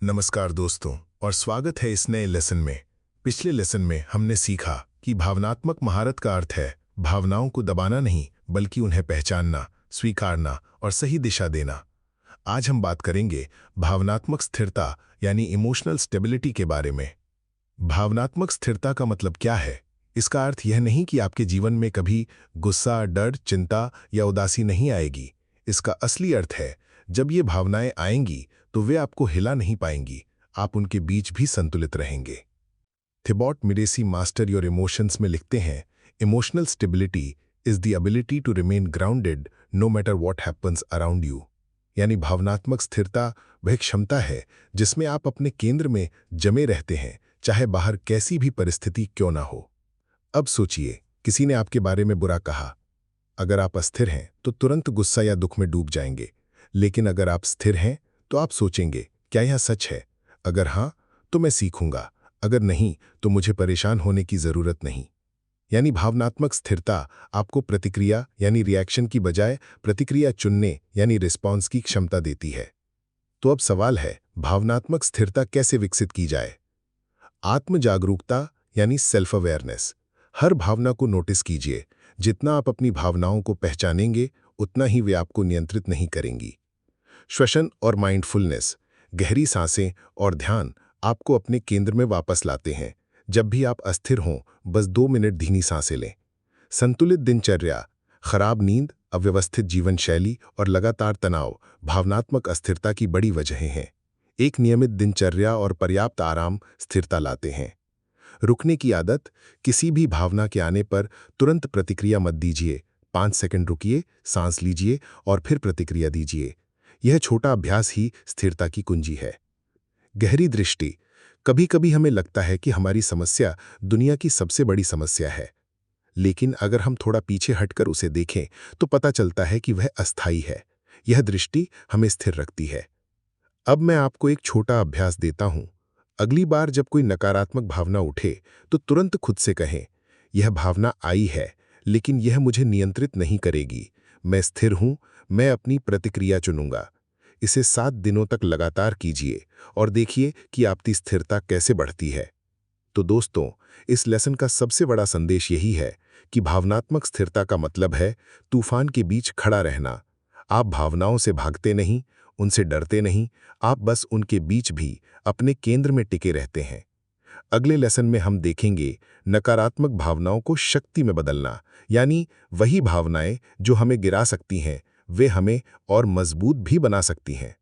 नमस्कार दोस्तों और स्वागत है इस नए लेसन में। पिछले लेसन में हमने सीखा कि भावनात्मक महारत का अर्थ है भावनाओं को दबाना नहीं बल्कि उन्हें पहचानना, स्वीकारना और सही दिशा देना। आज हम बात करेंगे भावनात्मक स्थिरता यानी इमोशनल स्टेबिलिटी के बारे में। भावनात्मक स्थिरता का मतलब क्या है? इसका अर्थ यह नहीं कि आपके जीवन में कभी गुस्सा, डर, चिंता या उदासी नहीं आएगी। इसका असली अर्थ है जब ये भावनाएं आएंगी तो वे आपको हिला नहीं पाएंगी, आप उनके बीच भी संतुलित रहेंगे। Thibaut Meurisse master your emotions में लिखते हैं, emotional stability is the ability to remain grounded no matter what happens around you. यानी भावनात्मक स्थिरता वह क्षमता है जिसमें आप अपने केंद्र में जमे रहते हैं, चाहे बाहर कैसी भी परिस्थिति क्यों ना हो। अब सोचिए, किसी ने आपके बारे में बुरा कहा। अगर आप अस्थिर हैं तो तुरंत गुस्सा या दुख में डूब जाएंगे, लेकिन अगर आप स्थिर हैं तो आप सोचेंगे, क्या यह सच है? अगर हाँ तो मैं सीखूंगा, अगर नहीं तो मुझे परेशान होने की जरूरत नहीं। यानी भावनात्मक स्थिरता आपको प्रतिक्रिया यानी रिएक्शन की बजाय प्रतिक्रिया चुनने यानी रिस्पॉन्स की क्षमता देती है। तो अब सवाल है, भावनात्मक स्थिरता कैसे विकसित की जाए? आत्म जागरूकता यानी सेल्फ अवेयरनेस। हर भावना को नोटिस कीजिए। जितना आप अपनी भावनाओं को पहचानेंगे उतना ही वे आपको नियंत्रित नहीं करेंगी। श्वसन और माइंडफुलनेस, गहरी सांसें और ध्यान आपको अपने केंद्र में वापस लाते हैं। जब भी आप अस्थिर हों, बस 2 मिनट धीमी सांसें लें। संतुलित दिनचर्या, खराब नींद, अव्यवस्थित जीवन शैली और लगातार तनाव भावनात्मक अस्थिरता की बड़ी वजहें हैं। एक नियमित दिनचर्या और पर्याप्त आराम स्थिरता लाते हैं। रुकने की आदत, किसी भी भावना के आने पर तुरंत प्रतिक्रिया मत दीजिए। 5 सेकंड रुकिए, सांस लीजिए और फिर प्रतिक्रिया दीजिए। यह छोटा अभ्यास ही स्थिरता की कुंजी है। गहरी दृष्टि, कभी कभी हमें लगता है कि हमारी समस्या दुनिया की सबसे बड़ी समस्या है, लेकिन अगर हम थोड़ा पीछे हटकर उसे देखें तो पता चलता है कि वह अस्थायी है। यह दृष्टि हमें स्थिर रखती है। अब मैं आपको एक छोटा अभ्यास देता हूं। अगली बार जब कोई नकारात्मक भावना उठे तो तुरंत खुद से कहें, यह भावना आई है लेकिन यह मुझे नियंत्रित नहीं करेगी। मैं स्थिर हूं, मैं अपनी प्रतिक्रिया चुनूंगा। इसे 7 दिनों तक लगातार कीजिए और देखिए कि आपकी स्थिरता कैसे बढ़ती है। तो दोस्तों, इस लेसन का सबसे बड़ा संदेश यही है कि भावनात्मक स्थिरता का मतलब है तूफान के बीच खड़ा रहना। आप भावनाओं से भागते नहीं, उनसे डरते नहीं, आप बस उनके बीच भी अपने केंद्र में टिके रहते हैं। अगले लेसन में हम देखेंगे नकारात्मक भावनाओं को शक्ति में बदलना, यानी वही भावनाएं जो हमें गिरा सकती हैं वे हमें और मजबूत भी बना सकती हैं।